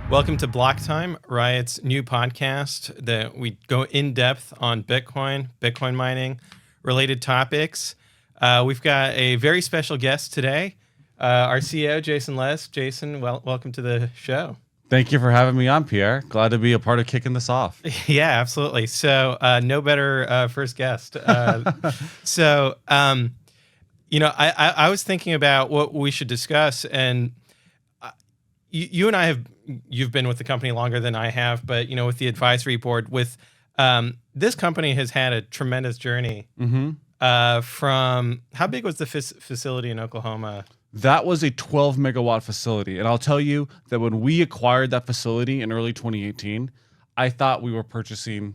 Welcome to Block Time, Riot's new podcast that we go in depth on Bitcoin, Bitcoin mining, related topics. We've got a very special guest today, our CEO, Jason Les. Jason, welcome to the show. Thank you for having me on, Pierre. Glad to be a part of kicking this off. Yeah, absolutely. So no better first guest. I was thinking about what we should discuss, and you and I you've been with the company longer than I have, but with the advisory board, this company has had a tremendous journey. From how big was the facility in Oklahoma? That was a 12 megawatt facility. And I'll tell you that when we acquired that facility in early 2018, I thought we were purchasing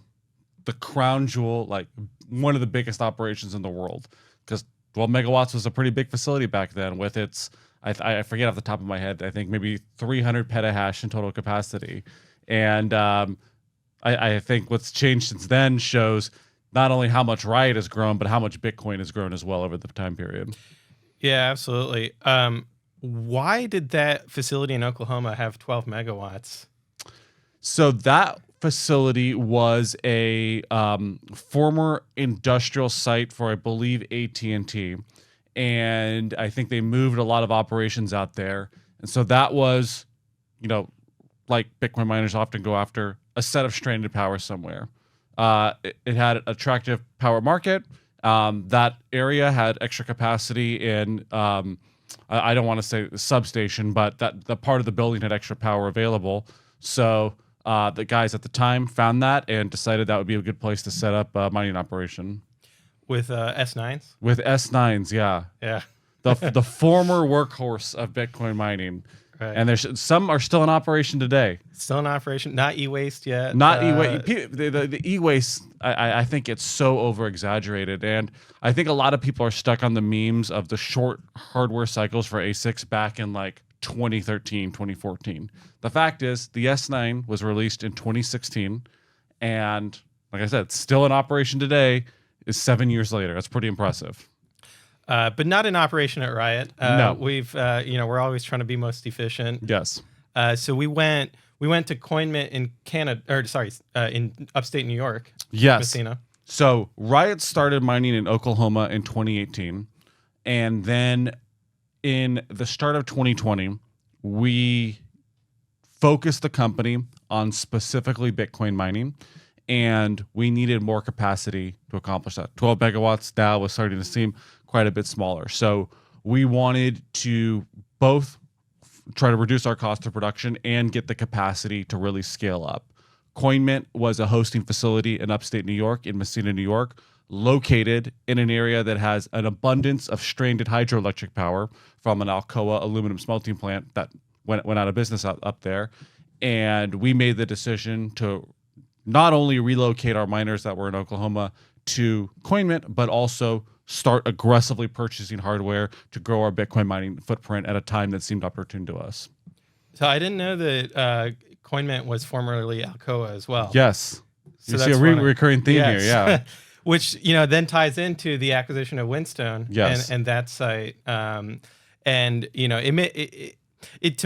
the crown jewel, like one of the biggest operations in the world, because 12 megawatts was a pretty big facility back then with its, I forget off the top of my head, I think maybe 300 petahash in total capacity. And I think what's changed since then shows not only how much Riot has grown, but how much Bitcoin has grown as well over the time period. Yeah, absolutely. Why did that facility in Oklahoma have 12 megawatts? So that facility was a former industrial site for, I believe, AT&T. And I think they moved a lot of operations out there. And so that was, like Bitcoin miners often go after, a set of stranded power somewhere. It had an attractive power market. That area had extra capacity in, I don't want to say the substation, but that the part of the building had extra power available. So the guys at the time found that and decided that would be a good place to set up a mining operation. With S9s? With S9s, yeah. Yeah. the former workhorse of Bitcoin mining. Right. And there's some are still in operation today. Still in operation, not e-waste yet. Not e-waste. The e-waste, I think it's so over-exaggerated. And I think a lot of people are stuck on the memes of the short hardware cycles for ASICs back in like 2013, 2014. The fact is, the S9 was released in 2016. And like I said, still in operation today is 7 years later. That's pretty impressive. But not in operation at Riot. No, we're always trying to be most efficient. Yes. So we went to CoinMint in in upstate New York. Yes. Messina. So Riot started mining in Oklahoma in 2018, and then in the start of 2020, we focused the company on specifically Bitcoin mining. And we needed more capacity to accomplish that. 12 megawatts now was starting to seem quite a bit smaller. So we wanted to both try to reduce our cost of production and get the capacity to really scale up. CoinMint was a hosting facility in upstate New York, in Messina, New York, located in an area that has an abundance of stranded hydroelectric power from an Alcoa aluminum smelting plant that went out of business up there. And we made the decision to not only relocate our miners that were in Oklahoma to CoinMint, but also start aggressively purchasing hardware to grow our Bitcoin mining footprint at a time that seemed opportune to us. So I didn't know that CoinMint was formerly Alcoa as well. Yes. So you see a recurring theme here, yeah. Which, then ties into the acquisition of Whinstone. Yes. And that site. To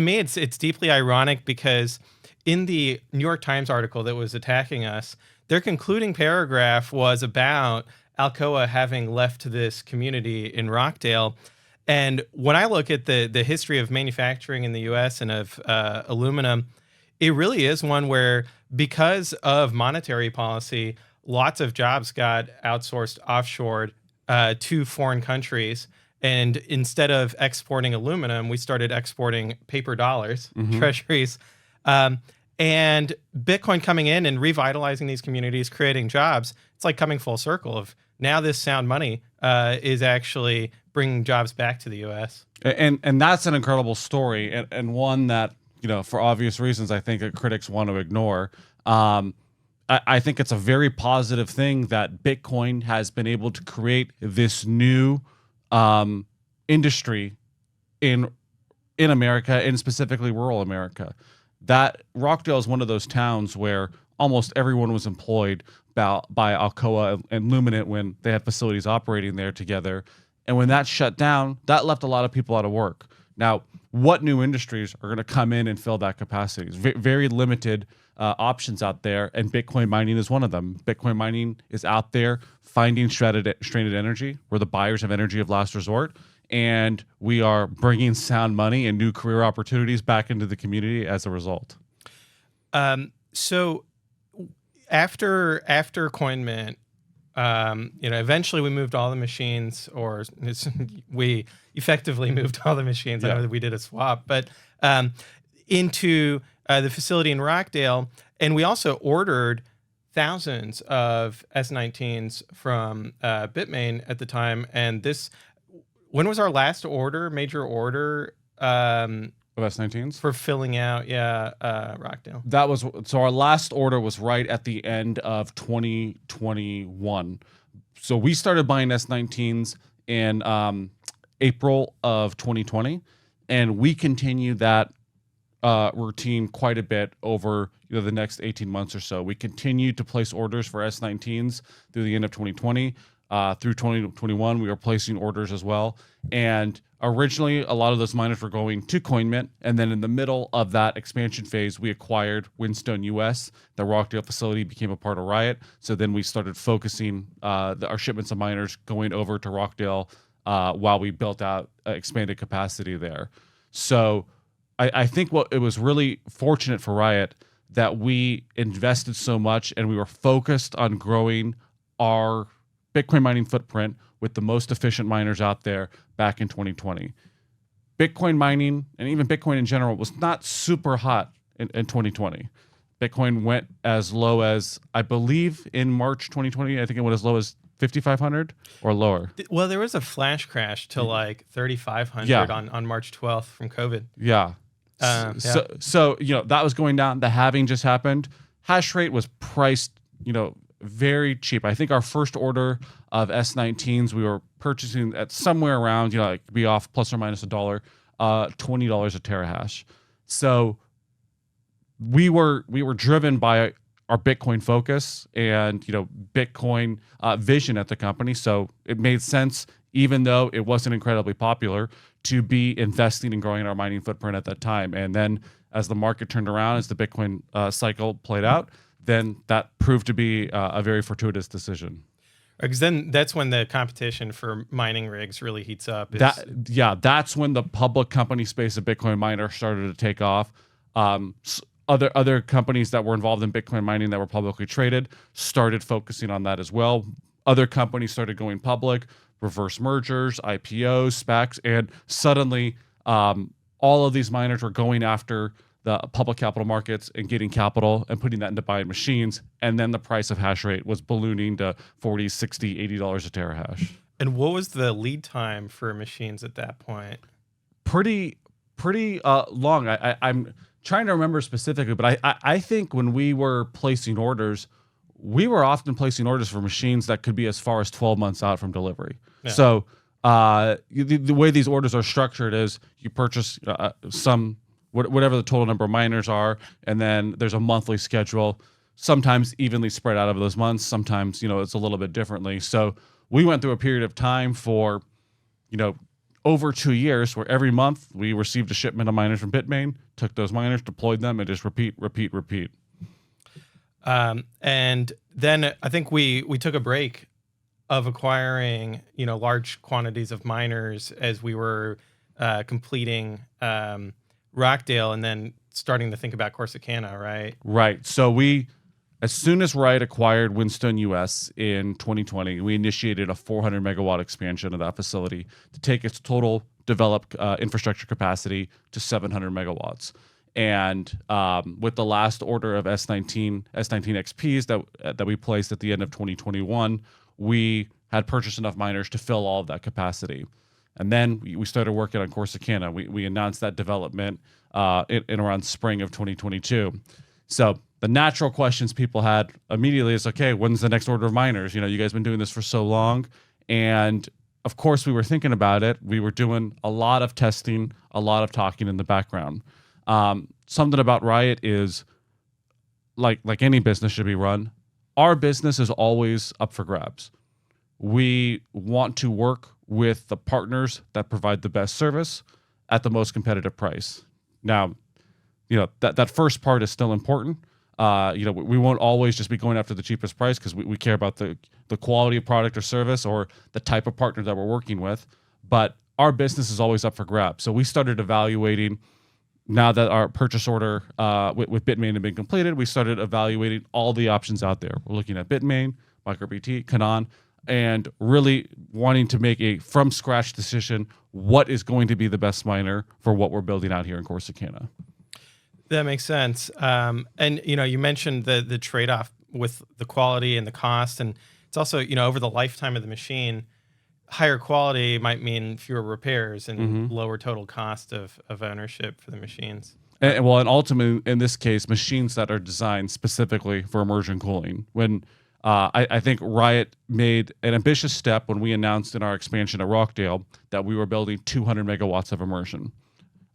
me, it's deeply ironic because in the New York Times article that was attacking us, their concluding paragraph was about Alcoa having left this community in Rockdale. And when I look at the history of manufacturing in the U.S. and of aluminum, it really is one where, because of monetary policy, lots of jobs got outsourced, offshored to foreign countries. And instead of exporting aluminum, we started exporting paper dollars, treasuries. And Bitcoin coming in and revitalizing these communities, creating jobs, it's like coming full circle of now this sound money is actually bringing jobs back to the U.S. And that's an incredible story, and one that, for obvious reasons, I think that critics want to ignore. I think it's a very positive thing that Bitcoin has been able to create this new industry in America, and specifically rural America. That Rockdale is one of those towns where almost everyone was employed by Alcoa and Luminant when they had facilities operating there together. And when that shut down, that left a lot of people out of work. Now, what new industries are going to come in and fill that capacity? It's very limited options out there, and Bitcoin mining is one of them. Bitcoin mining is out there finding stranded energy. We're the buyers of energy of last resort, and we are bringing sound money and new career opportunities back into the community as a result. So after CoinMint, eventually we moved all the machines, we effectively moved all the machines. I know that we did a swap, but into the facility in Rockdale, and we also ordered thousands of S19s from Bitmain at the time. And when was our last major order? Of S19s for filling out, Rockdale. So our last order was right at the end of 2021. So we started buying S19s in April of 2020, and we continued that routine quite a bit over the next 18 months or so. We continued to place orders for S19s through the end of 2020. Through 2021, we were placing orders as well. And originally, a lot of those miners were going to CoinMint. And then in the middle of that expansion phase, we acquired Whinstone US. The Rockdale facility became a part of Riot. So then we started focusing our shipments of miners going over to Rockdale while we built out expanded capacity there. So I think it was really fortunate for Riot that we invested so much and we were focused on growing our Bitcoin mining footprint with the most efficient miners out there back in 2020. Bitcoin mining, and even Bitcoin in general, was not super hot in 2020. Bitcoin went as low as, I believe, in March 2020, I think it went as low as 5,500 or lower. Well, there was a flash crash to like 3,500 on March 12th from COVID. Yeah. So that was going down. The halving just happened. Hash rate was priced, very cheap. I think our first order of S19s we were purchasing at somewhere around, be off plus or minus $1, $20 a terahash. So we were driven by our Bitcoin focus and Bitcoin vision at the company. So it made sense, even though it wasn't incredibly popular, to be investing and growing our mining footprint at that time. And then as the market turned around, as the Bitcoin cycle played out, then that proved to be a very fortuitous decision. Because then that's when the competition for mining rigs really heats up. That's when the public company space of Bitcoin miner started to take off. Other companies that were involved in Bitcoin mining that were publicly traded started focusing on that as well. Other companies started going public, reverse mergers, IPOs, SPACs, and suddenly all of these miners were going after the public capital markets and getting capital and putting that into buying machines. And then the price of hash rate was ballooning to $40, $60, $80 a terahash. And what was the lead time for machines at that point? Pretty long. I'm trying to remember specifically, but I think when we were placing orders, we were often placing orders for machines that could be as far as 12 months out from delivery. Yeah. So the way these orders are structured is you purchase whatever the total number of miners are, and then there's a monthly schedule, sometimes evenly spread out over those months. Sometimes, it's a little bit differently. So we went through a period of time for, over 2 years where every month we received a shipment of miners from Bitmain, took those miners, deployed them, and just repeat. And then I think we took a break of acquiring, large quantities of miners as we were completing Rockdale and then starting to think about Corsicana, right? Right. So as soon as Riot acquired Whinstone US in 2020, we initiated a 400 megawatt expansion of that facility to take its total developed infrastructure capacity to 700 megawatts. And with the last order of S19 XPs that we placed at the end of 2021, we had purchased enough miners to fill all of that capacity. And then we started working on Corsicana. We announced that development in around spring of 2022. So the natural questions people had immediately is, okay, when's the next order of miners? You guys been doing this for so long. And of course, we were thinking about it. We were doing a lot of testing, a lot of talking in the background. Something about Riot is, like any business should be run, our business is always up for grabs. We want to work with the partners that provide the best service at the most competitive price. Now, that first part is still important. We won't always just be going after the cheapest price because we care about the quality of product or service or the type of partner that we're working with. But our business is always up for grabs. So we started evaluating, now that our purchase order with Bitmain had been completed, we started evaluating all the options out there. We're looking at Bitmain, MicroBT, Canaan, and really wanting to make a from scratch decision, what is going to be the best miner for what we're building out here in Corsicana. That makes sense. And you mentioned the trade-off with the quality and the cost, and it's also over the lifetime of the machine, higher quality might mean fewer repairs and lower total cost of ownership for the machines. And ultimately, in this case, machines that are designed specifically for immersion cooling. When I think Riot made an ambitious step when we announced in our expansion at Rockdale that we were building 200 megawatts of immersion.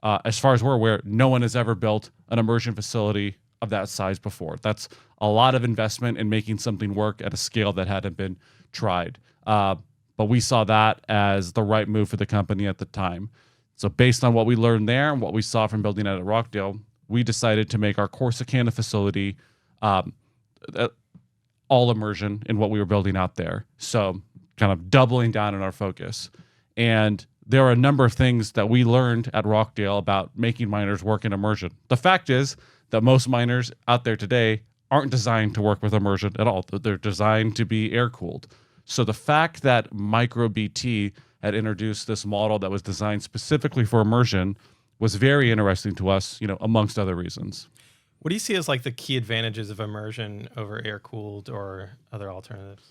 As far as we're aware, no one has ever built an immersion facility of that size before. That's a lot of investment in making something work at a scale that hadn't been tried. But we saw that as the right move for the company at the time. So based on what we learned there and what we saw from building it at Rockdale, we decided to make our Corsicana facility all immersion in what we were building out there. So kind of doubling down on our focus. And there are a number of things that we learned at Rockdale about making miners work in immersion. The fact is that most miners out there today aren't designed to work with immersion at all. They're designed to be air-cooled. So the fact that MicroBT had introduced this model that was designed specifically for immersion was very interesting to us, amongst other reasons. What do you see as like the key advantages of immersion over air-cooled or other alternatives?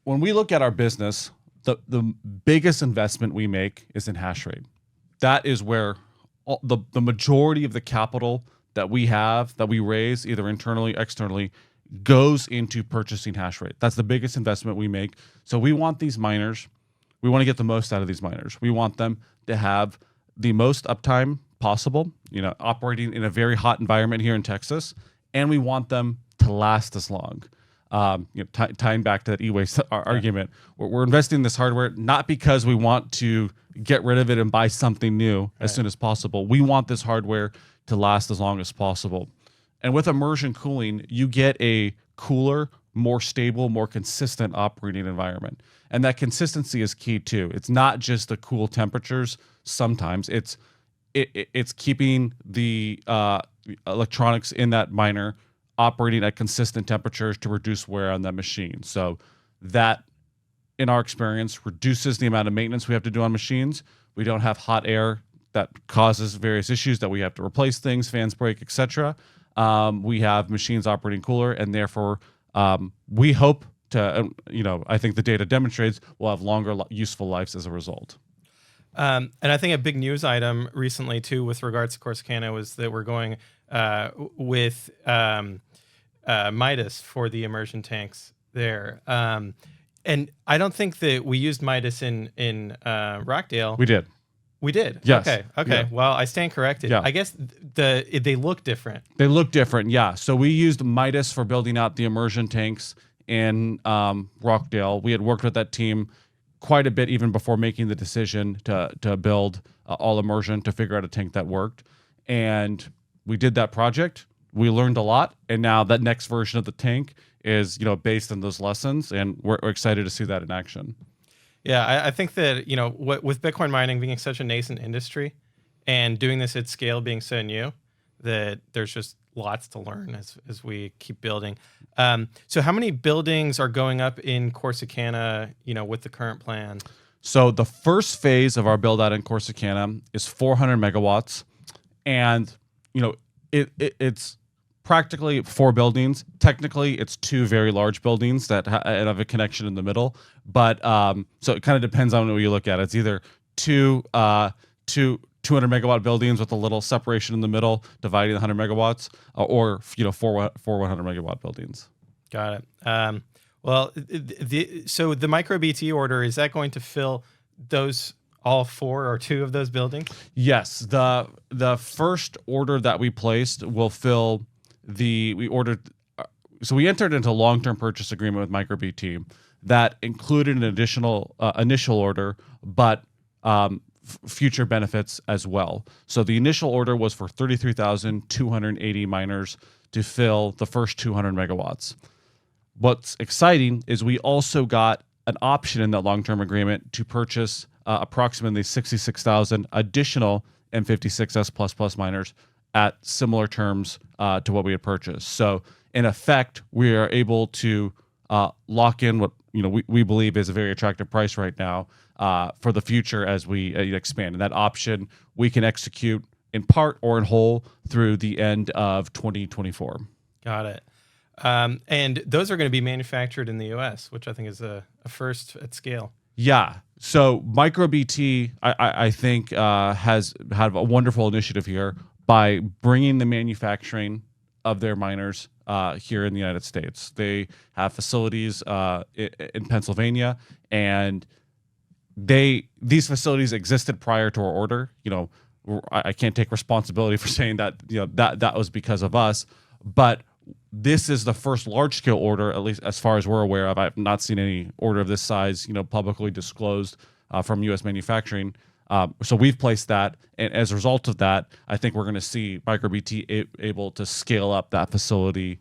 When we look at our business, the biggest investment we make is in hash rate. That is where the majority of the capital that we raise, either internally, externally, goes into purchasing hash rate. That's the biggest investment we make. So we want these miners, we want to get the most out of these miners. We want them to have the most uptime possible, operating in a very hot environment here in Texas, and we want them to last as long. Tying back to that e-waste argument, we're investing in this hardware not because we want to get rid of it and buy something new as soon as possible. We want this hardware to last as long as possible. And with immersion cooling, you get a cooler, more stable, more consistent operating environment. And that consistency is key too. It's not just the cool temperatures. Sometimes it's keeping the electronics in that miner operating at consistent temperatures to reduce wear on that machine. So that, in our experience, reduces the amount of maintenance we have to do on machines. We don't have hot air that causes various issues that we have to replace things, fans break, etc. We have machines operating cooler, and therefore we hope to, I think the data demonstrates we'll have longer useful lives as a result. And I think a big news item recently too, with regards to Corsicana, was that we're going with Midas for the immersion tanks there. And I don't think that we used Midas in Rockdale. We did. We did. Yes. Okay. Yeah. Well, I stand corrected. Yeah. I guess they look different. They look different. Yeah. So we used Midas for building out the immersion tanks in Rockdale. We had worked with that team quite a bit even before making the decision to build all immersion, to figure out a tank that worked. And we did that project. We learned a lot, and now that next version of the tank is based on those lessons, and we're excited to see that in action. Yeah, I think that with Bitcoin mining being such a nascent industry, and doing this at scale being so new, that there's just lots to learn as we keep building. So how many buildings are going up in Corsicana, with the current plan? So the first phase of our build out in Corsicana is 400 megawatts, and it's practically 4 buildings. Technically, it's 2 very large buildings that have a connection in the middle. But so it kind of depends on what you look at. It's either two 200 megawatt buildings with a little separation in the middle, dividing the 100 megawatts, or four 100 megawatt buildings. Got it. Well, so the MicroBT order, is that going to fill those all 4 or 2 of those buildings? Yes, the first order that we placed will fill we ordered. So we entered into a long-term purchase agreement with MicroBT that included an additional initial order, but future benefits as well. So the initial order was for 33,280 miners to fill the first 200 megawatts. What's exciting is we also got an option in that long-term agreement to purchase approximately 66,000 additional M56S++ miners at similar terms to what we had purchased. So in effect, we are able to lock in what we believe is a very attractive price right now for the future as we expand. And that option we can execute in part or in whole through the end of 2024. Got it. And those are going to be manufactured in the U.S., which I think is a first at scale. Yeah. So MicroBT, I think, has had a wonderful initiative here by bringing the manufacturing of their miners here in the United States. They have facilities in Pennsylvania, and these facilities existed prior to our order. I can't take responsibility for saying that that was because of us, but this is the first large scale order, at least as far as we're aware of. I've not seen any order of this size, publicly disclosed from U.S. manufacturing. So we've placed that, and as a result of that, I think we're going to see MicroBT able to scale up that facility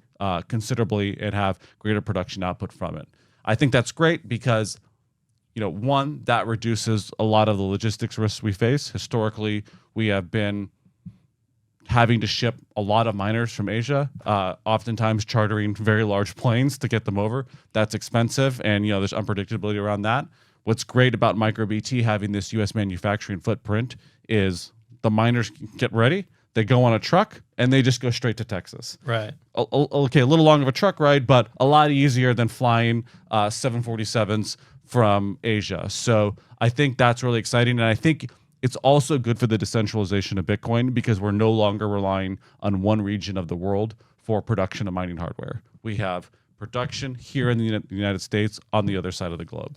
considerably and have greater production output from it. I think that's great because, one, that reduces a lot of the logistics risks we face. Historically, we have been having to ship a lot of miners from Asia, oftentimes chartering very large planes to get them over. That's expensive, and there's unpredictability around that. What's great about MicroBT having this U.S. manufacturing footprint is the miners get ready, they go on a truck, and they just go straight to Texas. Right. Okay, a little long of a truck ride, but a lot easier than flying 747s from Asia. So I think that's really exciting, and I think it's also good for the decentralization of Bitcoin because we're no longer relying on one region of the world for production of mining hardware. We have production here in the United States on the other side of the globe.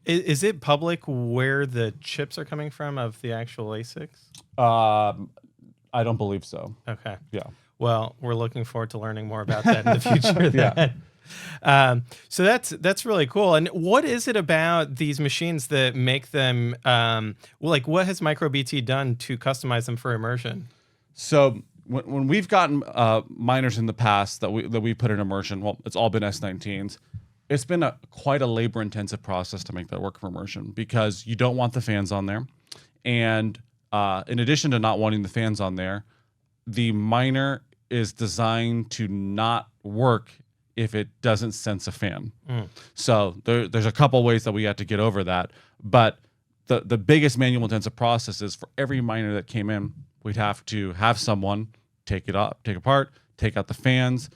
Is it public where the chips are coming from of the actual ASICs? I don't believe so. Okay. Yeah. Well, we're looking forward to learning more about that in the future. Yeah. So that's really cool. And what is it about these machines that make them what has MicroBT done to customize them for immersion? So when we've gotten miners in the past that we put in immersion, well, it's all been S19s. It's been quite a labor-intensive process to make that work for immersion because you don't want the fans on there. And in addition to not wanting the fans on there, the miner is designed to not work if it doesn't sense a fan. So there's a couple ways that we have to get over that. But the biggest manual intensive process is for every miner that came in, we'd have to have someone take it up, take apart, take out the fans,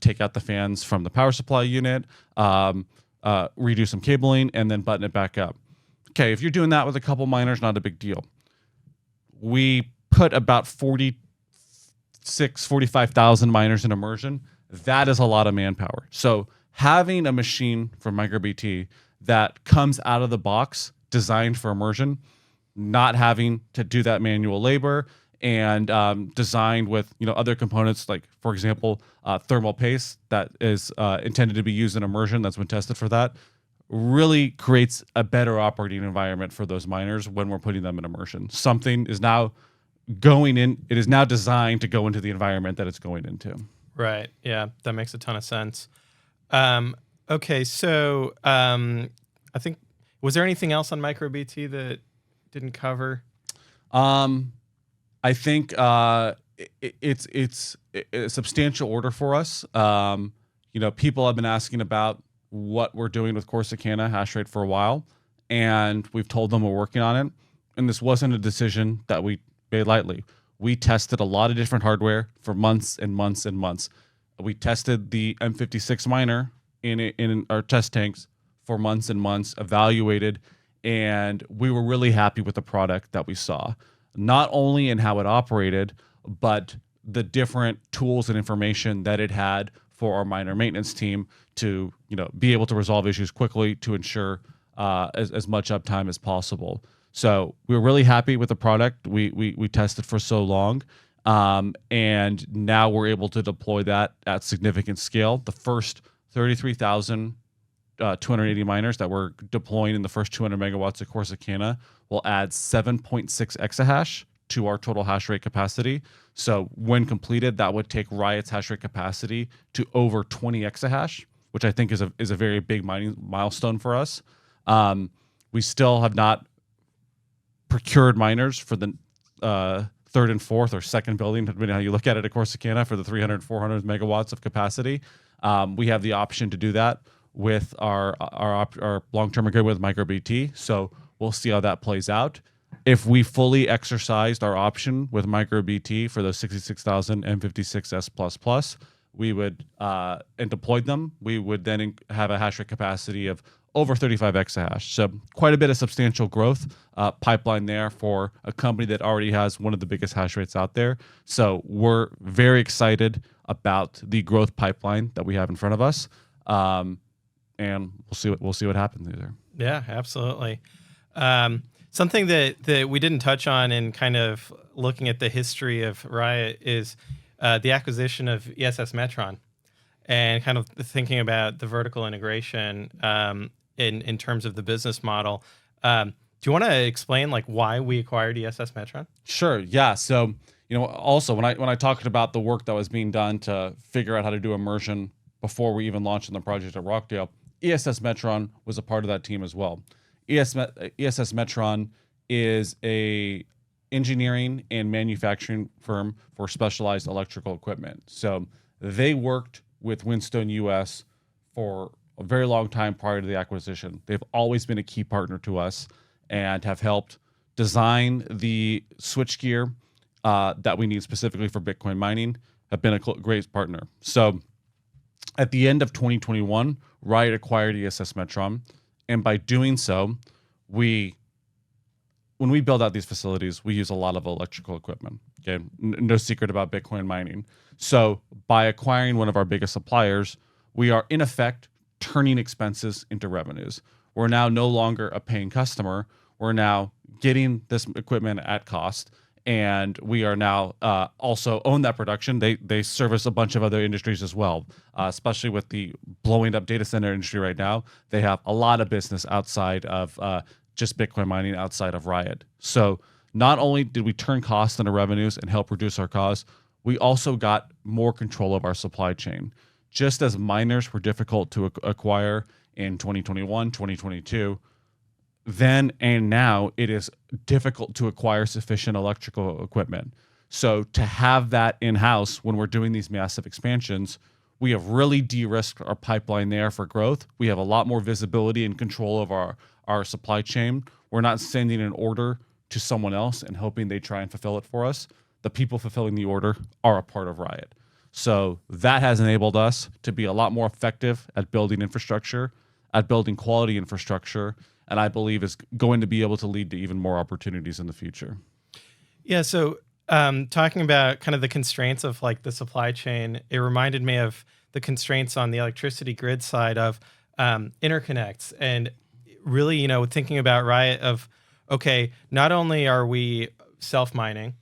take out the fans from the power supply unit, redo some cabling, and then button it back up. Okay, if you're doing that with a couple miners, not a big deal. We put about 45,000 miners in immersion. That is a lot of manpower. So having a machine from MicroBT that comes out of the box designed for immersion, not having to do that manual labor, and designed with other components like, for example, thermal paste that is intended to be used in immersion, that's been tested for that, really creates a better operating environment for those miners when we're putting them in immersion. Something is now going in, it is now designed to go into the environment that it's going into. Right. Yeah, that makes a ton of sense. Okay, so I think, was there anything else on MicroBT that didn't cover? I think it's a substantial order for us. People have been asking about what we're doing with Corsicana hash rate for a while, and we've told them we're working on it. And this wasn't a decision that we made lightly. We tested a lot of different hardware for months and months and months. We tested the M56 miner in our test tanks for months and months, evaluated, and we were really happy with the product that we saw. Not only in how it operated, but the different tools and information that it had for our miner maintenance team to be able to resolve issues quickly to ensure as much uptime as possible. So we were really happy with the product. We tested for so long, and now we're able to deploy that at significant scale. The first 33,000 280 miners that we're deploying in the first 200 megawatts of Corsicana will add 7.6 exahash to our total hash rate capacity. So when completed, that would take Riot's hash rate capacity to over 20 exahash, which I think is a very big mining milestone for us. We still have not procured miners for the third and fourth or second building, depending on how you look at it at Corsicana, for the 300, 400 megawatts of capacity. We have the option to do that with our long-term agreement with MicroBT. So we'll see how that plays out. If we fully exercised our option with MicroBT for those 66,000 M56S++, we would and deployed them, we would then have a hash rate capacity of over 35 exahash. So quite a bit of substantial growth pipeline there for a company that already has one of the biggest hash rates out there. So we're very excited about the growth pipeline that we have in front of us, and we'll see what happens there. Yeah, absolutely. Something that we didn't touch on in kind of looking at the history of Riot is the acquisition of ESS Metron, and kind of thinking about the vertical integration in terms of the business model. Do you want to explain like why we acquired ESS Metron? Sure. Yeah. So also when I talked about the work that was being done to figure out how to do immersion before we even launched in the project at Rockdale, ESS Metron was a part of that team as well. ESS Metron is a engineering and manufacturing firm for specialized electrical equipment. So they worked with Whinstone US for a very long time prior to the acquisition. They've always been a key partner to us and have helped design the switchgear that we need specifically for Bitcoin mining, have been a great partner. So at the end of 2021, Riot acquired ESS Metron. And by doing so, when we build out these facilities, we use a lot of electrical equipment. Okay, no secret about Bitcoin mining. So by acquiring one of our biggest suppliers, we are in effect turning expenses into revenues. We're now no longer a paying customer. We're now getting this equipment at cost, and we are now also own that production. They service a bunch of other industries as well, especially with the blowing up data center industry right now. They have a lot of business outside of just Bitcoin mining, outside of Riot. So not only did we turn costs into revenues and help reduce our costs, we also got more control of our supply chain. Just as miners were difficult to acquire in 2021, 2022, then and now it is difficult to acquire sufficient electrical equipment. So to have that in-house when we're doing these massive expansions, we have really de-risked our pipeline there for growth. We have a lot more visibility and control of our supply chain. We're not sending an order to someone else and hoping they try and fulfill it for us. The people fulfilling the order are a part of Riot. So that has enabled us to be a lot more effective at building infrastructure, at building quality infrastructure, and I believe is going to be able to lead to even more opportunities in the future. Yeah. So talking about kind of the constraints of like the supply chain, it reminded me of the constraints on the electricity grid side of interconnects, and really, thinking about Riot of, okay, not only are we self-mining,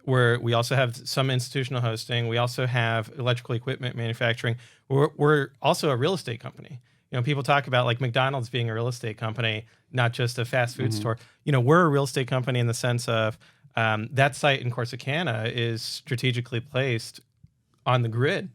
where we also have some institutional hosting, we also have electrical equipment manufacturing. We're also a real estate company. People talk about like McDonald's being a real estate company, not just a fast food store. We're a real estate company in the sense of that site in Corsicana is strategically placed on the grid,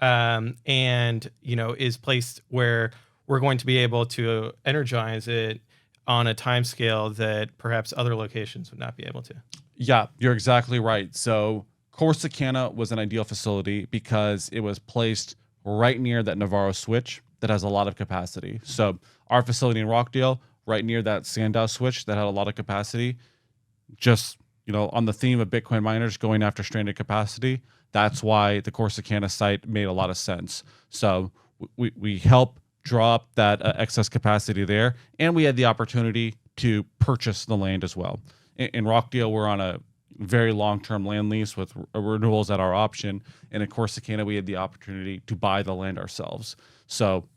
and is placed where we're going to be able to energize it on a timescale that perhaps other locations would not be able to. Yeah, you're exactly right. So Corsicana was an ideal facility because it was placed right near that Navarro switch that has a lot of capacity. So our facility in Rockdale, right near that Sandow switch that had a lot of capacity, just on the theme of Bitcoin miners going after stranded capacity, that's why the Corsicana site made a lot of sense. So we help draw up that excess capacity there, and we had the opportunity to purchase the land as well. In Rockdale, we're on a very long-term land lease with renewals at our option, and in Corsicana, we had the opportunity to buy the land ourselves. So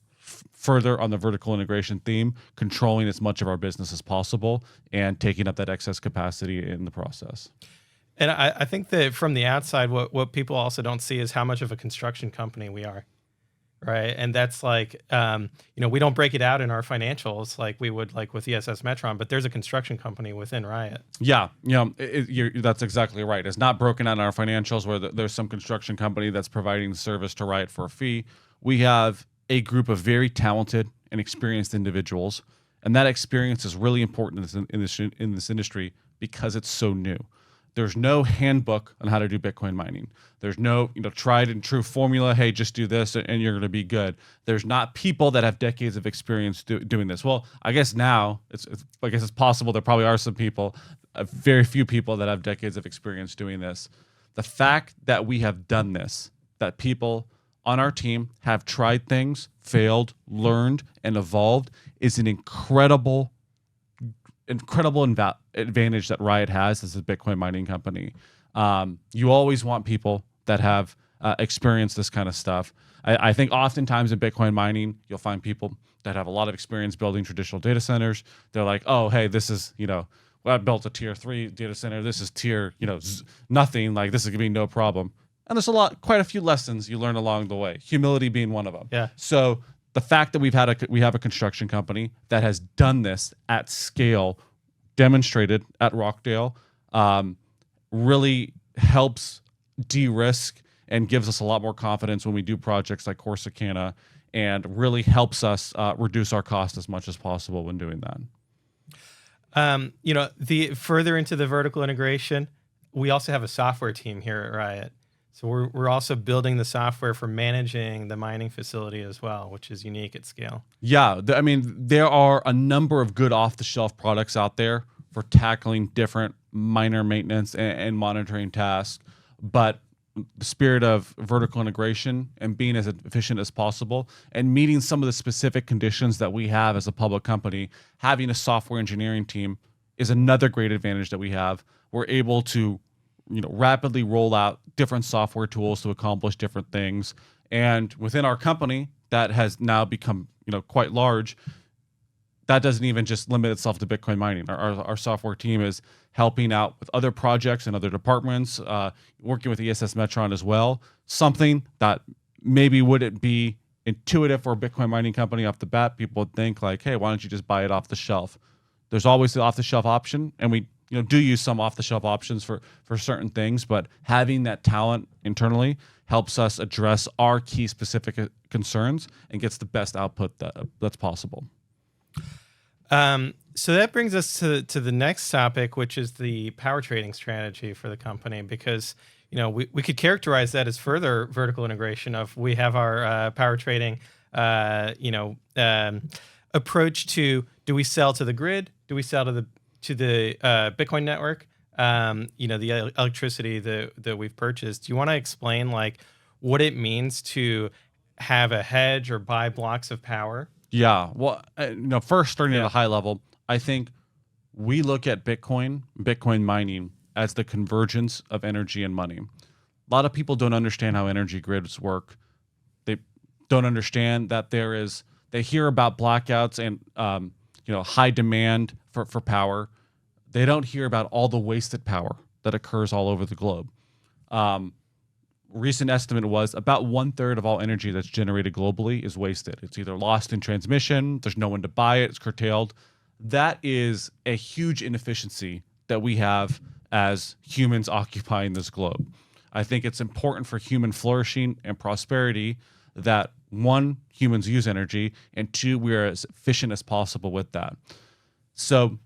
further on the vertical integration theme, controlling as much of our business as possible and taking up that excess capacity in the process. And I think that from the outside, what people also don't see is how much of a construction company we are. right? And that's like, we don't break it out in our financials like we would like with ESS Metron, but there's a construction company within Riot. Yeah, that's exactly right. It's not broken out in our financials where there's some construction company that's providing service to Riot for a fee. We have a group of very talented and experienced individuals, and that experience is really important in this industry because it's so new. There's no handbook on how to do Bitcoin mining. There's no tried and true formula. Hey, just do this and you're going to be good. There's not people that have decades of experience doing this. Well, I guess now I guess it's possible there probably are some people, very few people that have decades of experience doing this. The fact that we have done this, that people on our team have tried things, failed, learned, and evolved, is an incredible advantage that Riot has as a Bitcoin mining company. You always want people that have experienced this kind of stuff. I think oftentimes in Bitcoin mining, you'll find people that have a lot of experience building traditional data centers. They're like, oh, hey, this is, well, I built a tier 3 data center. This is tier, nothing. Like, this is going to be no problem. And there's quite a few lessons you learn along the way, humility being one of them. Yeah. So the fact that we have a construction company that has done this at scale, demonstrated at Rockdale, really helps de-risk and gives us a lot more confidence when we do projects like Corsicana, and really helps us reduce our cost as much as possible when doing that. The further into the vertical integration, we also have a software team here at Riot. So we're also building the software for managing the mining facility as well, which is unique at scale. Yeah, there are a number of good off-the-shelf products out there for tackling different miner maintenance and monitoring tasks, but the spirit of vertical integration and being as efficient as possible and meeting some of the specific conditions that we have as a public company, having a software engineering team is another great advantage that we have. We're able to rapidly roll out different software tools to accomplish different things. And within our company that has now become, quite large, that doesn't even just limit itself to Bitcoin mining. Our software team is helping out with other projects and other departments, working with ESS Metron as well. Something that maybe wouldn't be intuitive for a Bitcoin mining company off the bat. People would think like, hey, why don't you just buy it off the shelf? There's always the off the shelf option, and we do use some off-the-shelf options for certain things, but having that talent internally helps us address our key specific concerns and gets the best output that's possible. So that brings us to the next topic, which is the power trading strategy for the company, because we could characterize that as further vertical integration of we have our power trading approach to, do we sell to the grid? Do we sell to the Bitcoin network, the electricity that we've purchased? Do you want to explain like what it means to have a hedge or buy blocks of power? Yeah. Well, first starting at a high level, I think we look at Bitcoin mining as the convergence of energy and money. A lot of people don't understand how energy grids work. They don't understand that they hear about blackouts and high demand for power. They don't hear about all the wasted power that occurs all over the globe. Recent estimate was about 1/3 of all energy that's generated globally is wasted. It's either lost in transmission, there's no one to buy it, it's curtailed. That is a huge inefficiency that we have as humans occupying this globe. I think it's important for human flourishing and prosperity that, one, humans use energy, and two, we're as efficient as possible with that. So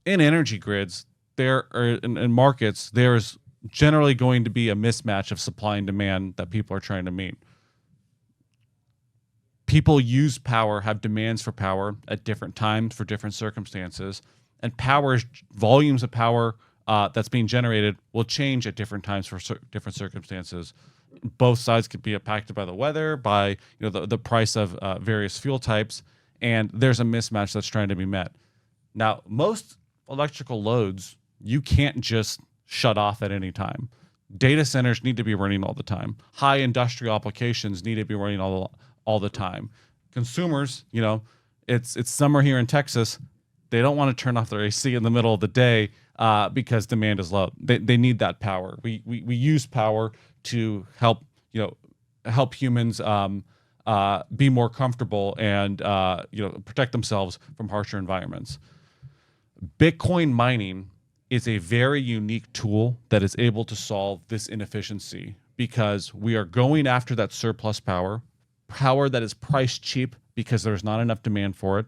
in energy grids, in markets, there's generally going to be a mismatch of supply and demand that people are trying to meet. People use power, have demands for power at different times for different circumstances, and volumes of power that's being generated will change at different times for different circumstances. Both sides could be impacted by the weather, by the price of various fuel types, and there's a mismatch that's trying to be met. Now, most electrical loads you can't just shut off at any time. Data centers need to be running all the time. High industrial applications need to be running all the time. Consumers, it's summer here in Texas. They don't want to turn off their AC in the middle of the day because demand is low. They need that power. We use power to help humans be more comfortable and protect themselves from harsher environments. Bitcoin mining is a very unique tool that is able to solve this inefficiency because we are going after that surplus power that is priced cheap because there's not enough demand for it,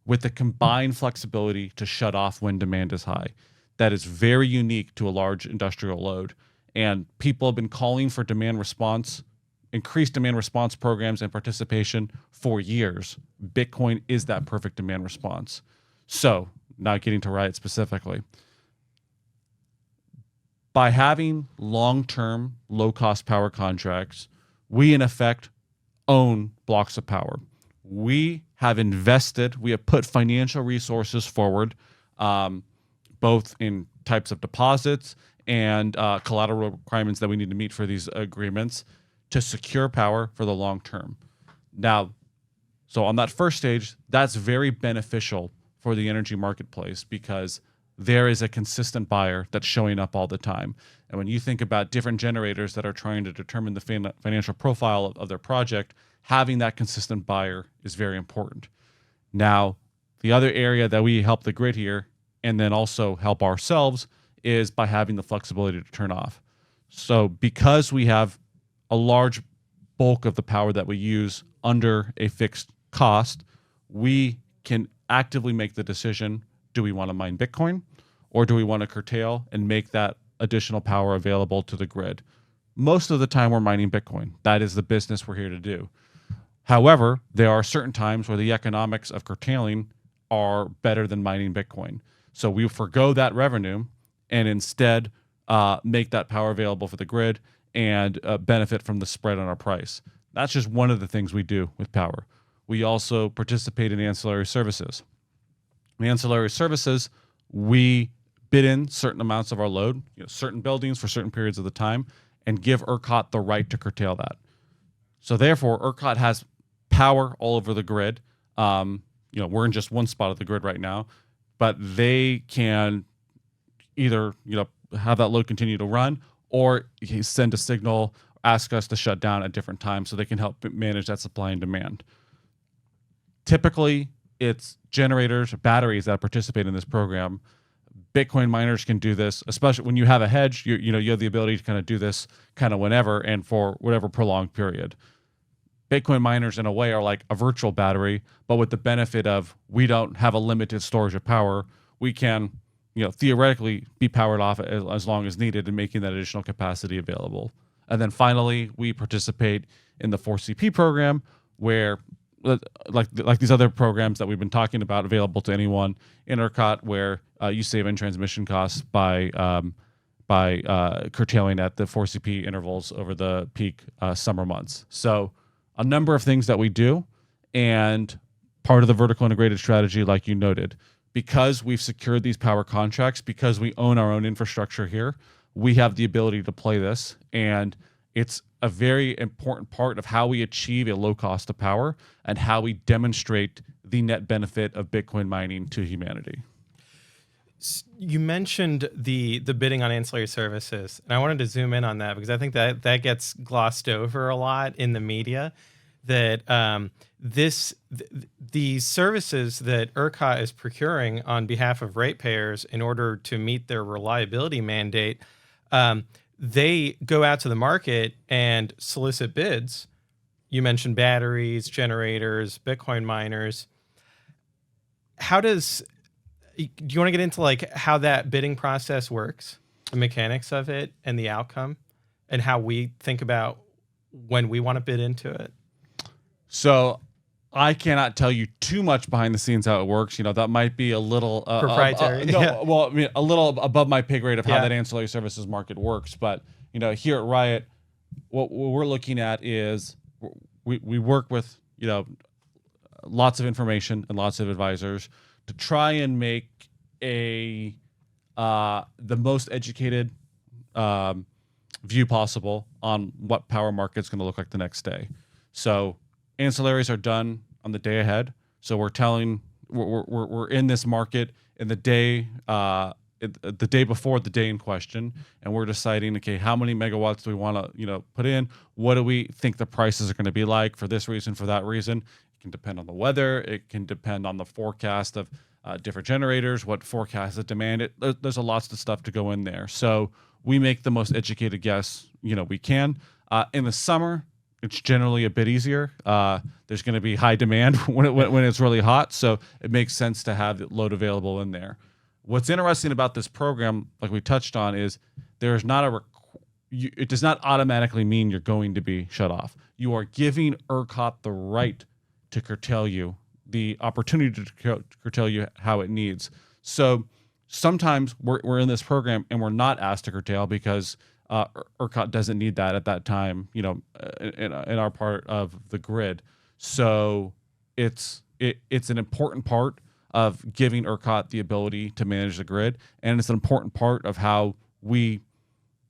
with the combined flexibility to shut off when demand is high. That is very unique to a large industrial load. And people have been calling for increased demand response programs and participation for years. Bitcoin is that perfect demand response. So, not getting to Riot specifically, by having long-term, low-cost power contracts, we in effect own blocks of power. We have put financial resources forward, both in types of deposits and collateral requirements that we need to meet for these agreements to secure power for the long term. Now, so on that first stage, that's very beneficial for the energy marketplace because there is a consistent buyer that's showing up all the time. And when you think about different generators that are trying to determine the financial profile of their project, having that consistent buyer is very important. Now, the other area that we help the grid here and then also help ourselves is by having the flexibility to turn off. So because we have a large bulk of the power that we use under a fixed cost, we can actively make the decision, do we want to mine Bitcoin or do we want to curtail and make that additional power available to the grid? Most of the time we're mining Bitcoin. That is the business we're here to do. However, there are certain times where the economics of curtailing are better than mining Bitcoin. So we forgo that revenue and instead make that power available for the grid and benefit from the spread on our price. That's just one of the things we do with power. We also participate in ancillary services. In ancillary services, we bid in certain amounts of our load, certain buildings for certain periods of the time, and give ERCOT the right to curtail that. So therefore, ERCOT has power all over the grid. We're in just one spot of the grid right now, but they can either have that load continue to run or send a signal, ask us to shut down at different times so they can help manage that supply and demand. Typically, it's generators, batteries that participate in this program. Bitcoin miners can do this, especially when you have a hedge. You have the ability to kind of do this kind of whenever and for whatever prolonged period. Bitcoin miners, in a way, are like a virtual battery, but with the benefit of we don't have a limited storage of power. We can, theoretically be powered off as long as needed and making that additional capacity available. And then finally, we participate in the 4CP program where, like these other programs that we've been talking about, available to anyone in ERCOT, where you save in transmission costs by curtailing at the 4CP intervals over the peak summer months. So a number of things that we do, and part of the vertical integrated strategy, like you noted, because we've secured these power contracts, because we own our own infrastructure here, we have the ability to play this, and it's a very important part of how we achieve a low cost of power and how we demonstrate the net benefit of Bitcoin mining to humanity. You mentioned the bidding on ancillary services, and I wanted to zoom in on that because I think that gets glossed over a lot in the media. That these services that ERCOT is procuring on behalf of ratepayers in order to meet their reliability mandate, they go out to the market and solicit bids. You mentioned batteries, generators, Bitcoin miners. Do you want to get into like how that bidding process works, the mechanics of it and the outcome, and how we think about when we want to bid into it? So I cannot tell you too much behind the scenes how it works. That might be a little proprietary. A little above my pay grade of how that ancillary services market works. But here at Riot, what we're looking at is we work with lots of information and lots of advisors to try and make the most educated view possible on what power market's going to look like the next day. So ancillaries are done on the day ahead. So we're in this market in the day the day before the day in question, and we're deciding, okay, how many megawatts do we want to put in? What do we think the prices are going to be like for this reason, for that reason? It can depend on the weather. It can depend on the forecast of different generators, what forecast of demand. There's a lots of stuff to go in there. So we make the most educated guess we can. In the summer, it's generally a bit easier. There's going to be high demand when it's really hot, so it makes sense to have the load available in there. What's interesting about this program, like we touched on, is there's not it does not automatically mean you're going to be shut off. You are giving ERCOT the right to curtail you, the opportunity to curtail you how it needs. So sometimes we're in this program and we're not asked to curtail because ERCOT doesn't need that at that time, in our part of the grid. So it's an important part of giving ERCOT the ability to manage the grid, and it's an important part of how we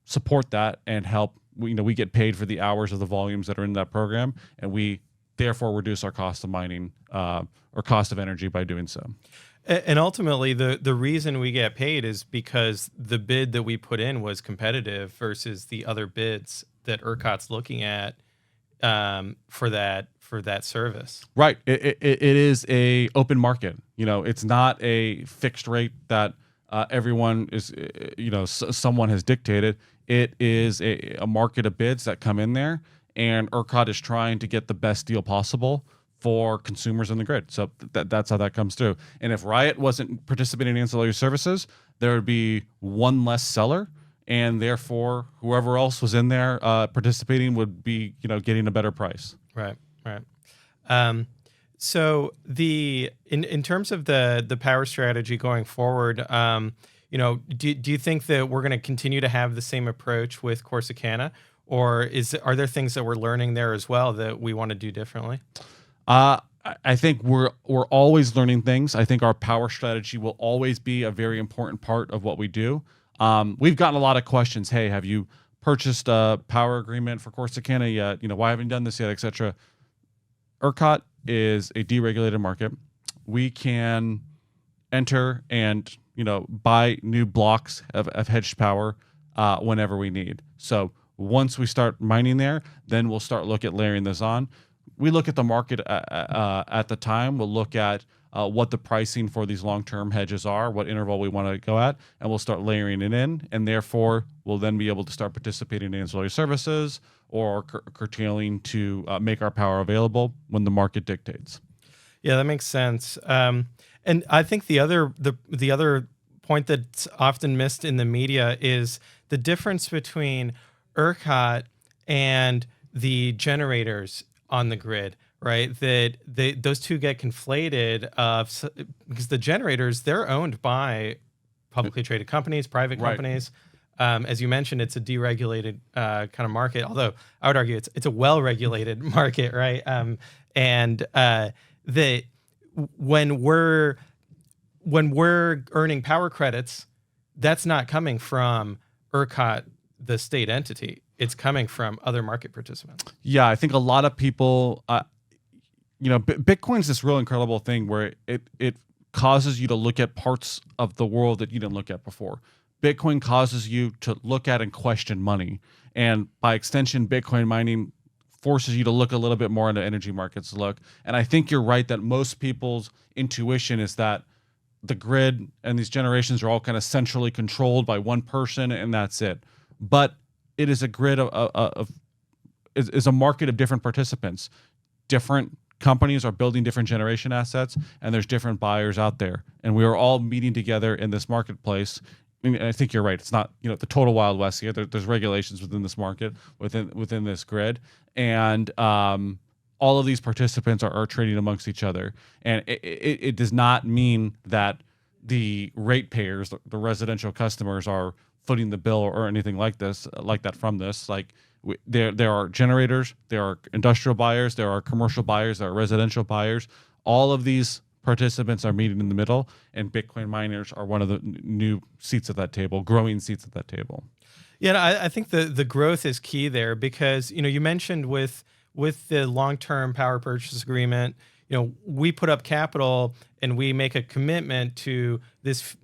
support that and help. We get paid for the hours of the volumes that are in that program, and we therefore reduce our cost of mining or cost of energy by doing so. And ultimately, the reason we get paid is because the bid that we put in was competitive versus the other bids that ERCOT's looking at for that service. Right. It is a open market. It's not a fixed rate that everyone is. Someone has dictated. It is a market of bids that come in there, and ERCOT is trying to get the best deal possible for consumers in the grid. So that's how that comes through. And if Riot wasn't participating in ancillary services, there would be one less seller, and therefore whoever else was in there participating would be getting a better price. Right. So in terms of the power strategy going forward, do you think that we're going to continue to have the same approach with Corsicana, or are there things that we're learning there as well that we want to do differently? I think we're always learning things. I think our power strategy will always be a very important part of what we do. We've gotten a lot of questions. Hey, have you purchased a power agreement for Corsicana yet? Why haven't you done this yet, etc. ERCOT is a deregulated market. We can enter and buy new blocks of hedged power whenever we need. So once we start mining there, then we'll start look at layering this on. We look at the market at the time. We'll look at what the pricing for these long-term hedges are, what interval we want to go at, and we'll start layering it in. And therefore, we'll then be able to start participating in ancillary services or curtailing to make our power available when the market dictates. Yeah, that makes sense. And I think the other point that's often missed in the media is the difference between ERCOT and the generators on the grid, right? That those two get conflated because the generators, they're owned by publicly traded companies, private companies. As you mentioned, it's a deregulated kind of market, although I would argue it's a well-regulated market, right? And when we're earning power credits, that's not coming from ERCOT, the state entity. It's coming from other market participants. Yeah, I think a lot of people, Bitcoin's this real incredible thing where it causes you to look at parts of the world that you didn't look at before. Bitcoin causes you to look at and question money. And by extension, Bitcoin mining forces you to look a little bit more into energy markets look. And I think you're right that most people's intuition is that the grid and these generations are all kind of centrally controlled by one person and that's it. But it is a grid is a market of different participants. Different companies are building different generation assets, and there's different buyers out there. And we are all meeting together in this marketplace. And I think you're right. It's not the total Wild West here. There's regulations within this market, within this grid, and all of these participants are trading amongst each other. And it does not mean that the ratepayers, the residential customers, are footing the bill or anything like that from this. Like there are generators, there are industrial buyers, there are commercial buyers, there are residential buyers. All of these participants are meeting in the middle, and Bitcoin miners are one of the new seats at that table, growing seats at that table. Yeah, I think the growth is key there because you mentioned with the long-term power purchase agreement, we put up capital and we make a commitment to this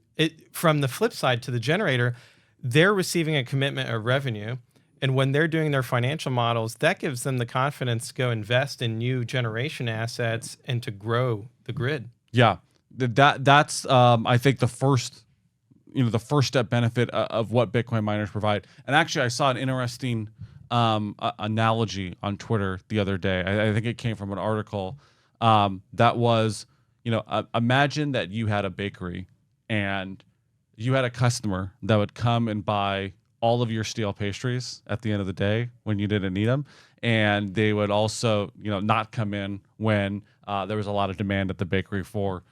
from the flip side to the generator, they're receiving a commitment of revenue. And when they're doing their financial models, that gives them the confidence to go invest in new generation assets and to grow the grid. Yeah, that's I think the first the first step benefit of what Bitcoin miners provide. And actually, I saw an interesting analogy on Twitter the other day. I think it came from an article that was, imagine that you had a bakery and you had a customer that would come and buy all of your stale pastries at the end of the day when you didn't need them, and they would also, not come in when there was a lot of demand at the bakery for,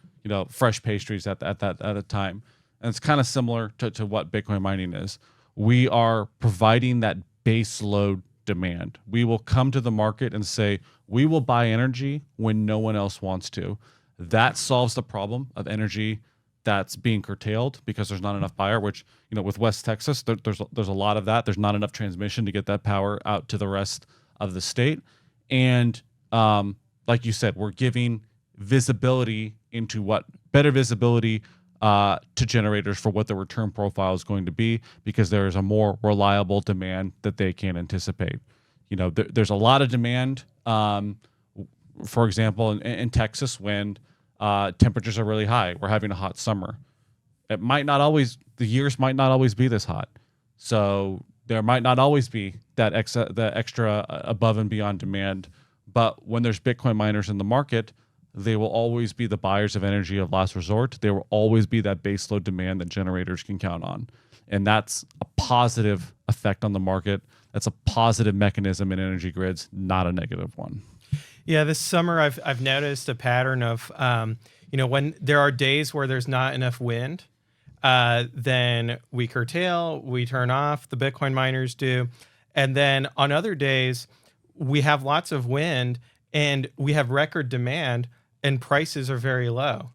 fresh pastries at a time. And it's kind of similar to what Bitcoin mining is. We are providing that base load demand. We will come to the market and say, we will buy energy when no one else wants to. That solves the problem of energy that's being curtailed because there's not enough buyer, which, with West Texas, there's a lot of that. There's not enough transmission to get that power out to the rest of the state. And like you said, we're giving visibility into better visibility to generators for what the return profile is going to be, because there is a more reliable demand that they can anticipate. There's a lot of demand, for example, in Texas, when temperatures are really high. We're having a hot summer. The years might not always be this hot. So there might not always be that extra above and beyond demand. But when there's Bitcoin miners in the market, they will always be the buyers of energy of last resort. There will always be that baseload demand that generators can count on. And that's a positive effect on the market. That's a positive mechanism in energy grids, not a negative one. Yeah, this summer I've noticed a pattern of, when there are days where there's not enough wind, then we curtail, we turn off, the Bitcoin miners do. And then on other days, we have lots of wind and we have record demand and prices are very low.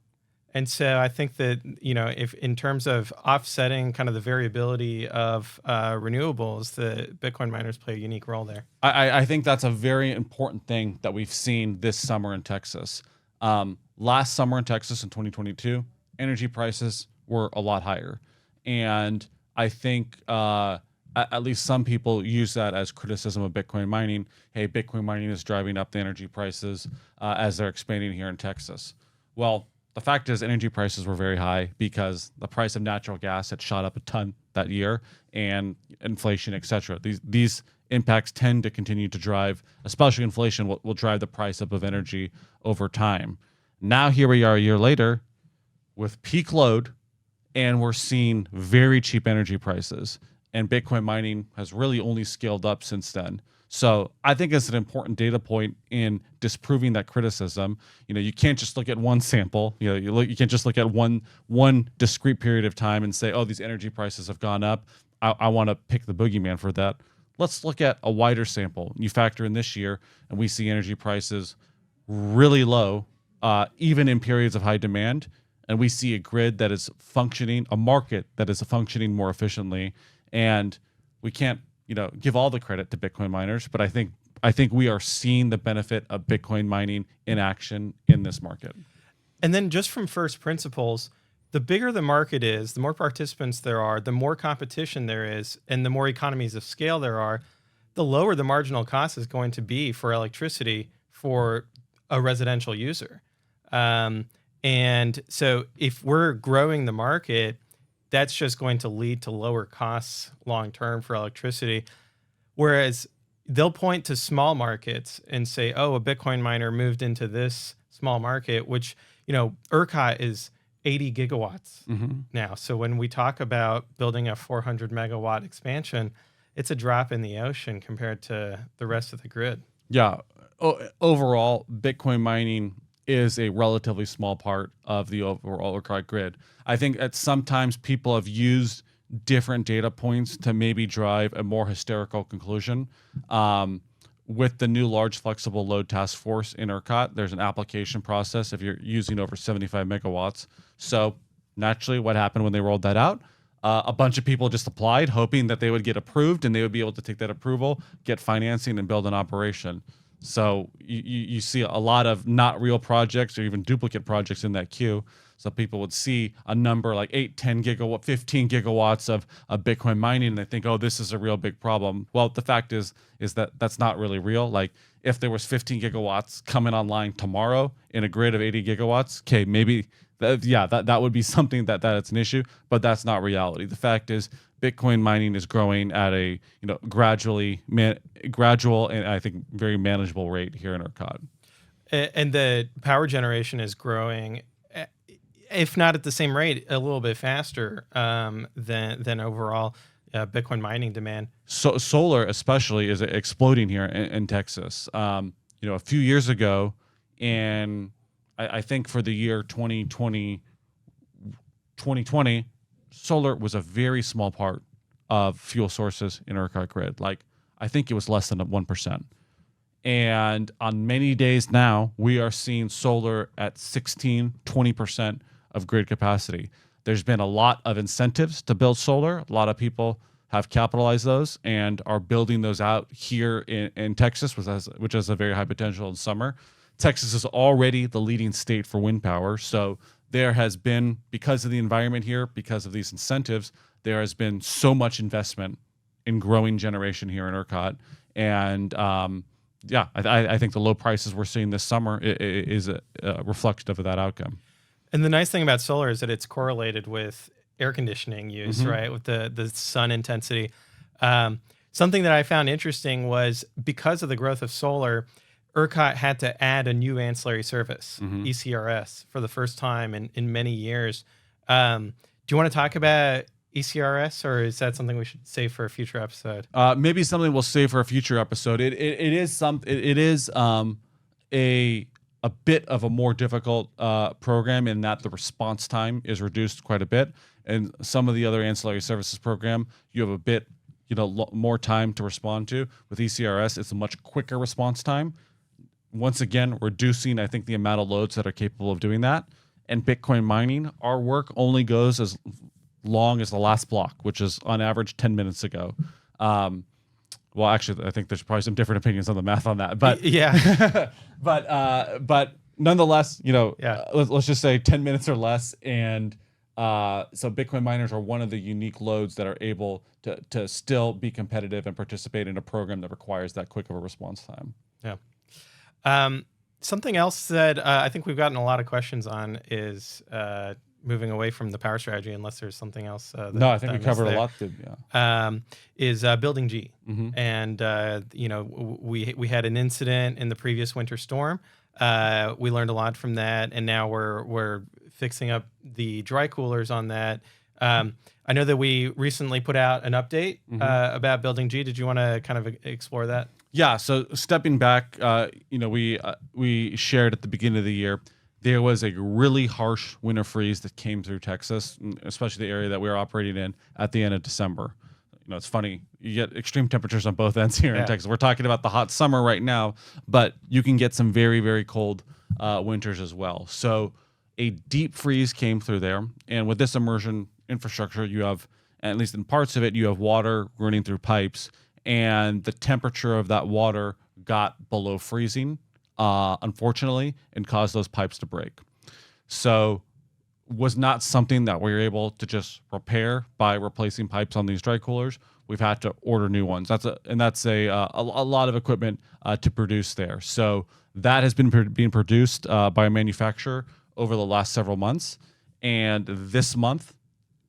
And so I think that, if in terms of offsetting kind of the variability of renewables, the Bitcoin miners play a unique role there. I think that's a very important thing that we've seen this summer in Texas. Last summer in Texas in 2022, energy prices were a lot higher. And I think at least some people use that as criticism of Bitcoin mining. Hey, Bitcoin mining is driving up the energy prices as they're expanding here in Texas. Well, the fact is energy prices were very high because the price of natural gas had shot up a ton that year, and inflation, et cetera. These impacts tend to continue to drive, especially inflation will drive the price up of energy over time. Now here we are a year later with peak load, and we're seeing very cheap energy prices. And Bitcoin mining has really only scaled up since then. So I think it's an important data point in disproving that criticism. You can't just look at one sample. You can't just look at one discrete period of time and say, oh, these energy prices have gone up. I want to pick the boogeyman for that. Let's look at a wider sample. You factor in this year, and we see energy prices really low, even in periods of high demand. And we see a grid that is functioning, a market that is functioning more efficiently. And we can't, give all the credit to Bitcoin miners, but I think we are seeing the benefit of Bitcoin mining in action in this market. And then just from first principles, the bigger the market is, the more participants there are, the more competition there is, and the more economies of scale there are, the lower the marginal cost is going to be for electricity for a residential user. And so if we're growing the market, that's just going to lead to lower costs long term for electricity. Whereas they'll point to small markets and say, oh, a Bitcoin miner moved into this small market, which, ERCOT is 80 gigawatts now. So when we talk about building a 400 megawatt expansion, it's a drop in the ocean compared to the rest of the grid. Yeah. Overall, Bitcoin mining is a relatively small part of the overall ERCOT grid. I think that sometimes people have used different data points to maybe drive a more hysterical conclusion. With the new large flexible load task force in ERCOT, there's an application process if you're using over 75 megawatts. So naturally, what happened when they rolled that out? A bunch of people just applied, hoping that they would get approved and they would be able to take that approval, get financing, and build an operation. So you see a lot of not real projects or even duplicate projects in that queue. So people would see a number like 8, 10 gigawatt, 15 gigawatts of Bitcoin mining, and they think, oh, this is a real big problem. Well, the fact is that that's not really real. Like if there was 15 gigawatts coming online tomorrow in a grid of 80 gigawatts, okay, maybe that would be something that it's an issue, but that's not reality. The fact is Bitcoin mining is growing at a gradual and I think very manageable rate here in ERCOT. And the power generation is growing, if not at the same rate, a little bit faster than overall Bitcoin mining demand. So solar, especially, is exploding here in Texas. A few years ago, and I think for the year 2020, solar was a very small part of fuel sources in ERCOT grid. Like I think it was less than 1%. And on many days now, we are seeing solar at 16, 20% of grid capacity. There's been a lot of incentives to build solar. A lot of people have capitalized those and are building those out here in Texas, which has a very high potential in summer. Texas is already the leading state for wind power. So there has been, because of the environment here, because of these incentives, there has been so much investment in growing generation here in ERCOT. And I think the low prices we're seeing this summer is reflective of that outcome. And the nice thing about solar is that it's correlated with air conditioning use, right? With the sun intensity. Something that I found interesting was because of the growth of solar, ERCOT had to add a new ancillary service, ECRS, for the first time in many years. Do you want to talk about ECRS, or is that something we should save for a future episode? Maybe something we'll save for a future episode. It is a bit of a more difficult program in that the response time is reduced quite a bit. And some of the other ancillary services program, you have a bit more time to respond to. With ECRS, it's a much quicker response time. Once again, reducing, I think, the amount of loads that are capable of doing that. And Bitcoin mining, our work only goes as long as the last block, which is on average 10 minutes ago. Well, actually, I think there's probably some different opinions on the math on that, but yeah, but nonetheless, let's just say 10 minutes or less. And so Bitcoin miners are one of the unique loads that are able to still be competitive and participate in a program that requires that quick of a response time. Yeah. Something else that I think we've gotten a lot of questions on is moving away from the power strategy, unless there's something else. No, I think we covered a lot. Is building G, and we had an incident in the previous winter storm. We learned a lot from that, and now we're fixing up the dry coolers on that. I know that we recently put out an update about building G. Did you want to kind of explore that? Yeah. So stepping back, we shared at the beginning of the year, there was a really harsh winter freeze that came through Texas, especially the area that we were operating in at the end of December. It's funny. You get extreme temperatures on both ends here in Texas. We're talking about the hot summer right now, but you can get some very, very cold winters as well. So a deep freeze came through there. And with this immersion infrastructure, you have, at least in parts of it, you have water running through pipes, and the temperature of that water got below freezing, unfortunately, and caused those pipes to break. So was not something that we were able to just repair by replacing pipes on these dry coolers. We've had to order new ones. That's a lot of equipment to produce there. So that has been being produced by a manufacturer over the last several months. And this month,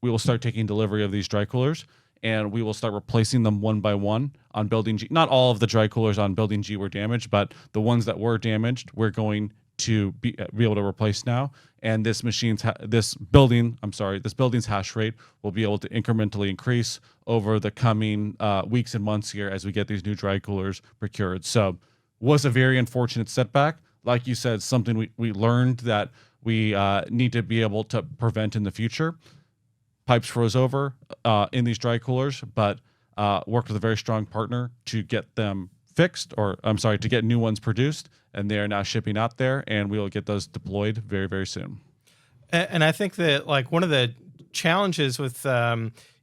we will start taking delivery of these dry coolers, and we will start replacing them one by one on building G. Not all of the dry coolers on building G were damaged, but the ones that were damaged, we're going to be able to replace now. And this building's hash rate will be able to incrementally increase over the coming weeks and months here as we get these new dry coolers procured. So was a very unfortunate setback. Like you said, something we learned that we need to be able to prevent in the future. Pipes froze over in these dry coolers, but worked with a very strong partner to get them fixed, to get new ones produced, and they are now shipping out there, and we will get those deployed very, very soon. And I think that one of the challenges with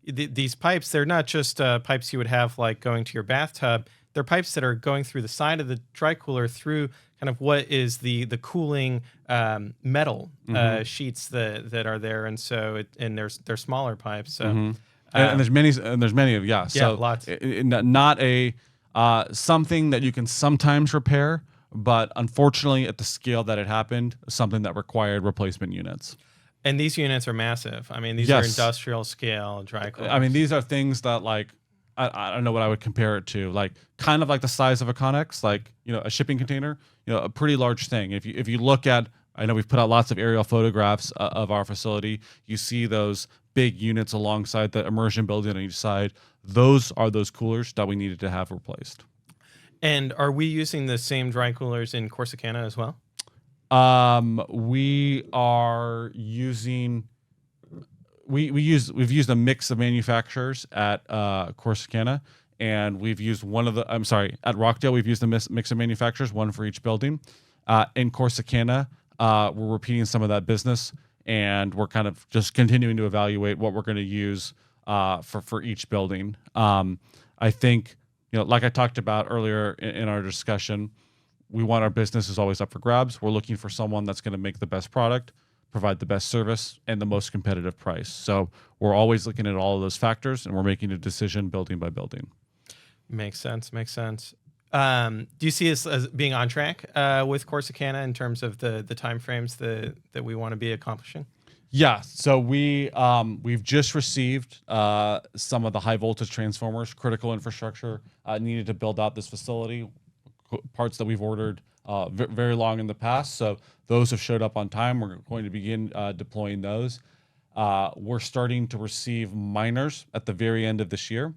these pipes, they're not just pipes you would have going to your bathtub. they're pipes that are going through the side of the dry cooler through kind of what is the cooling metal sheets that are there, and so and they're smaller pipes. So and there's many of So lots. Not a something that you can sometimes repair, but unfortunately at the scale that it happened, something that required replacement units. And these units are massive. I mean, these are industrial scale dry coolers. I mean, these are things that like I don't know what I would compare it to. Like kind of like the size of a Connex, like a shipping container. A pretty large thing. If you look at, I know we've put out lots of aerial photographs of our facility. You see those big units alongside the immersion building on each side. Those are those coolers that we needed to have replaced. And are we using the same dry coolers in Corsicana as well? We are using we've used a mix of manufacturers at Corsicana, and we've used at Rockdale we've used a mix of manufacturers, one for each building. In Corsicana, we're repeating some of that business, and we're kind of just continuing to evaluate what we're going to use for each building. I think like I talked about earlier in our discussion, we want our business is always up for grabs. We're looking for someone that's going to make the best product, provide the best service, and the most competitive price. So we're always looking at all of those factors, and we're making a decision building by building. Makes sense. Do you see us as being on track with Corsicana in terms of the timeframes that we want to be accomplishing? Yeah. So we've just received some of the high voltage transformers, critical infrastructure needed to build out this facility. Parts that we've ordered very long in the past. So those have showed up on time. We're going to begin deploying those. We're starting to receive miners at the very end of this year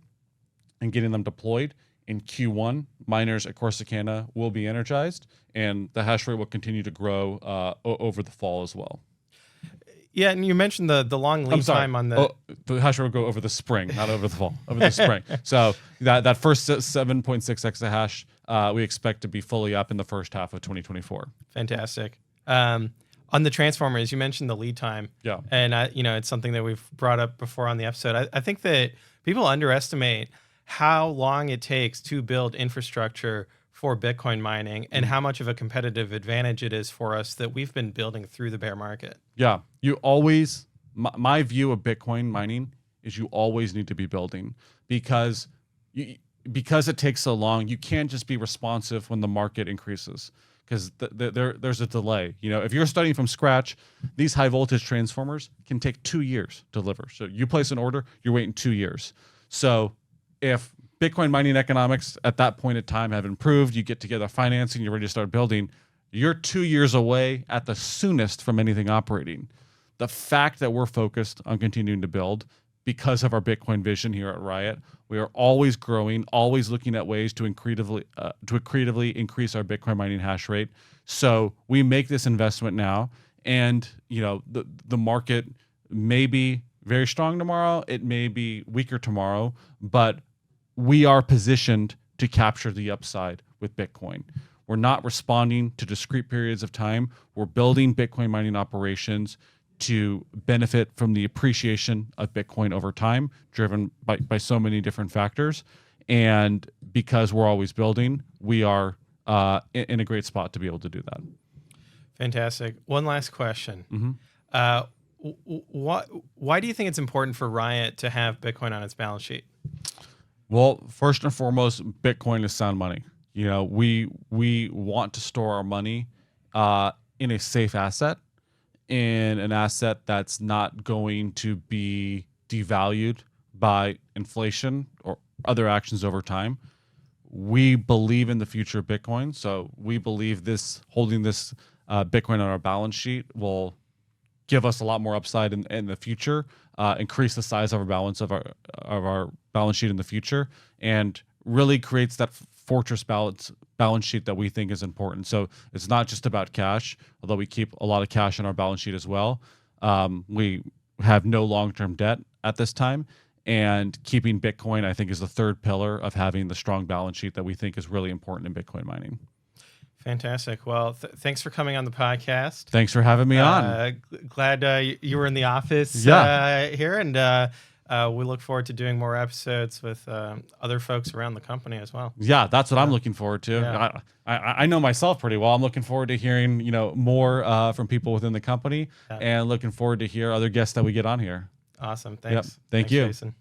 and getting them deployed. In Q1, miners at Corsicana will be energized, and the hash rate will continue to grow over the fall as well. Yeah, and you mentioned the long lead time on the... the hash rate will go over the spring, not over the fall, over the spring. So that first 7.6 exahash, we expect to be fully up in the first half of 2024. Fantastic. On the transformers, you mentioned the lead time. Yeah. And, it's something that we've brought up before on the episode. I think that people underestimate how long it takes to build infrastructure for Bitcoin mining and how much of a competitive advantage it is for us that we've been building through the bear market. Yeah, you always, my view of Bitcoin mining is you always need to be building because it takes so long. You can't just be responsive when the market increases because there's a delay. If you're starting from scratch, these high voltage transformers can take 2 years to deliver. So you place an order, you're waiting 2 years. So if Bitcoin mining economics at that point in time have improved, you get together financing, you're ready to start building, you're 2 years away at the soonest from anything operating. The fact that we're focused on continuing to build because of our Bitcoin vision here at Riot, we are always growing, always looking at ways to accretively increase our Bitcoin mining hash rate. So we make this investment now, and the market may be very strong tomorrow, it may be weaker tomorrow, but we are positioned to capture the upside with Bitcoin. We're not responding to discrete periods of time. We're building Bitcoin mining operations to benefit from the appreciation of Bitcoin over time, driven by so many different factors. And because we're always building, we are in a great spot to be able to do that. Fantastic. One last question. Why do you think it's important for Riot to have Bitcoin on its balance sheet? Well, first and foremost, Bitcoin is sound money. We want to store our money in a safe asset, in an asset that's not going to be devalued by inflation or other actions over time. We believe in the future of Bitcoin, so we believe holding this Bitcoin on our balance sheet will give us a lot more upside in the future, increase the size of our balance sheet in the future, and really creates that fortress balance sheet that we think is important. So it's not just about cash, although we keep a lot of cash on our balance sheet as well. We have no long-term debt at this time, and keeping Bitcoin, I think, is the third pillar of having the strong balance sheet that we think is really important in Bitcoin mining. Fantastic. Well, thanks for coming on the podcast. Thanks for having me on. Glad you were in the office here, and we look forward to doing more episodes with other folks around the company as well. Yeah, that's what I'm looking forward to. Yeah. I know myself pretty well. I'm looking forward to hearing, more from people within the company, Yeah. and looking forward to hear other guests that we get on here. Awesome. Thanks. Thank Thanks, you. Jason.